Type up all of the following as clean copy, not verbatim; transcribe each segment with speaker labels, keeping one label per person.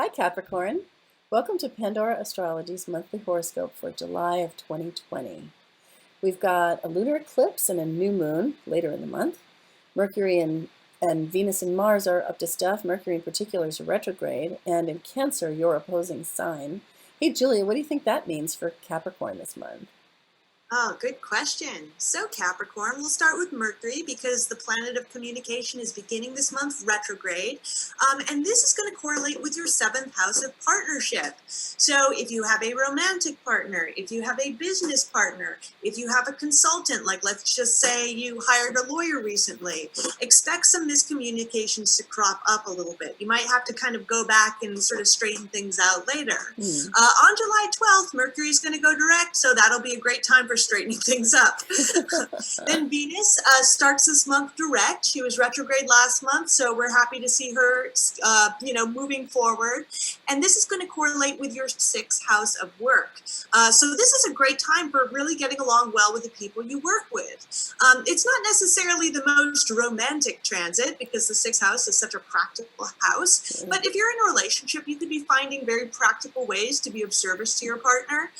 Speaker 1: Hi Capricorn, welcome to Pandora Astrology's monthly horoscope for July of 2020. We've got a lunar eclipse and a new moon later in the month. Mercury and Venus and Mars are up to stuff. Mercury in particular is retrograde, and in Cancer, your opposing sign. Hey Julia, what do you think that means for Capricorn this month?
Speaker 2: Oh, good question. So, Capricorn, we'll start with Mercury because the planet of communication is beginning this month retrograde. And this is going to correlate with your seventh house of partnership. So, if you have a romantic partner, if you have a business partner, if you have a consultant, like let's just say you hired a lawyer recently, expect some miscommunications to crop up a little bit. You might have to kind of go back and sort of straighten things out later. On July 12th, Mercury is going to go direct, so that'll be a great time for straightening things up. Then Venus starts this month direct. She was retrograde last month, so we're happy to see her, moving forward. And this is going to correlate with your sixth house of work. So this is a great time for really getting along well with the people you work with. It's not necessarily the most romantic transit because the sixth house is such a practical house. But if you're in a relationship, you could be finding very practical ways to be of service to your partner,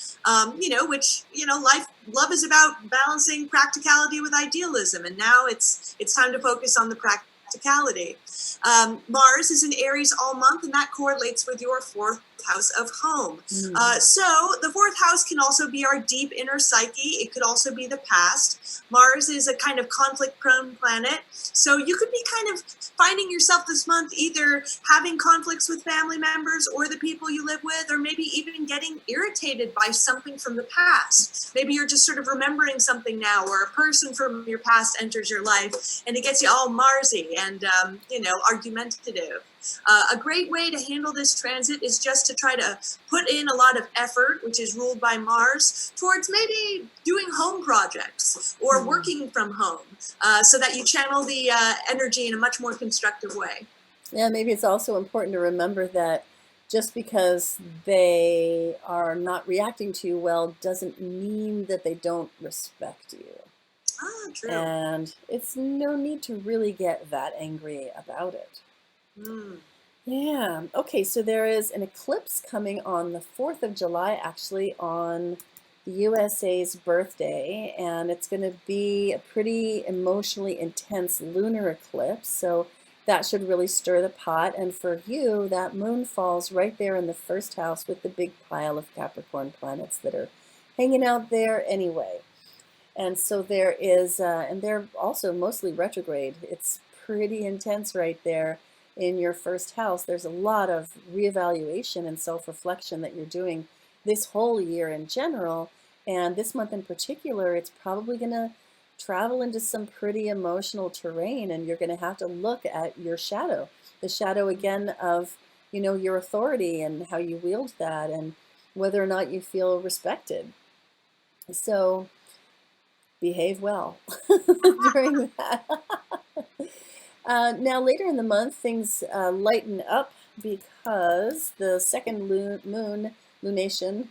Speaker 2: love is about balancing practicality with idealism, and now it's time to focus on the practicality. Mars is in Aries all month, and that correlates with your fourth house of home. So the fourth house can also be our deep inner psyche. It could also be the past. Mars is a kind of conflict-prone planet, so you could be kind of finding yourself this month either having conflicts with family members or the people you live with, or maybe even getting irritated by something from the past. Maybe you're just sort of remembering something now, or a person from your past enters your life, and it gets you all Marsy and argumentative. A great way to handle this transit is just to try to put in a lot of effort, which is ruled by Mars, towards maybe doing home projects or working from home, so that you channel the energy in a much more constructive way.
Speaker 1: Yeah, maybe it's also important to remember that just because they are not reacting to you well doesn't mean that they don't respect you.
Speaker 2: Ah, true.
Speaker 1: And it's no need to really get that angry about it. Yeah. Okay, so there is an eclipse coming on the 4th of July, actually, on the USA's birthday, and it's going to be a pretty emotionally intense lunar eclipse, so that should really stir the pot. And for you, that moon falls right there in the first house with the big pile of Capricorn planets that are hanging out there anyway. And so there is, and they're also mostly retrograde. It's pretty intense right there in your first house. There's a lot of reevaluation and self-reflection that you're doing this whole year in general. And this month in particular, it's probably going to travel into some pretty emotional terrain, and you're going to have to look at your shadow, the shadow again of, your authority and how you wield that and whether or not you feel respected. So behave well during that. Now, later in the month, things lighten up because the second moon lunation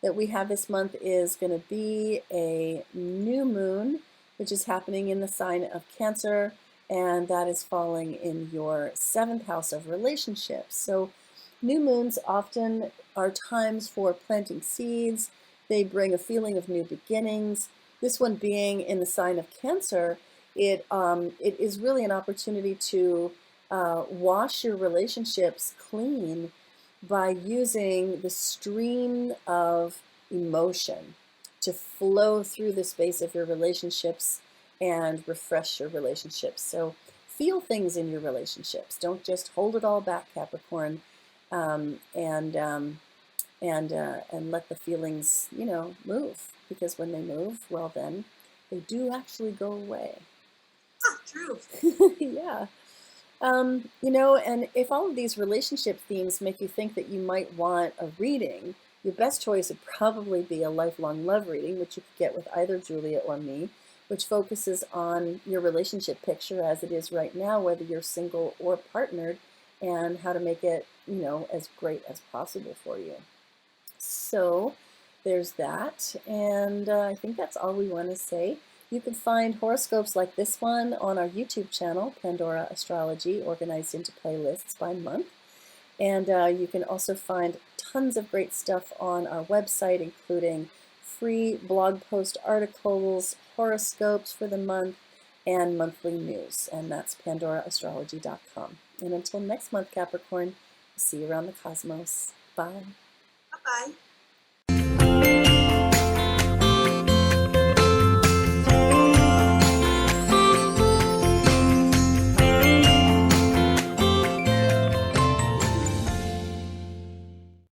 Speaker 1: that we have this month is going to be a new moon, which is happening in the sign of Cancer, and that is falling in your seventh house of relationships. So new moons often are times for planting seeds. They bring a feeling of new beginnings. This one being in the sign of Cancer, it is really an opportunity to wash your relationships clean by using the stream of emotion to flow through the space of your relationships and refresh your relationships. So feel things in your relationships. Don't just hold it all back, Capricorn, and let the feelings, move. Because when they move, well then, they do actually go away.
Speaker 2: True.
Speaker 1: Yeah. And if all of these relationship themes make you think that you might want a reading, your best choice would probably be a lifelong love reading, which you could get with either Julia or me, which focuses on your relationship picture as it is right now, whether you're single or partnered, and how to make it, as great as possible for you. So there's that, and I think that's all we want to say. You can find horoscopes like this one on our YouTube channel, Pandora Astrology, organized into playlists by month. And you can also find tons of great stuff on our website, including free blog post articles, horoscopes for the month, and monthly news. And that's pandoraastrology.com. And until next month, Capricorn, see you around the cosmos. Bye.
Speaker 2: Bye-bye.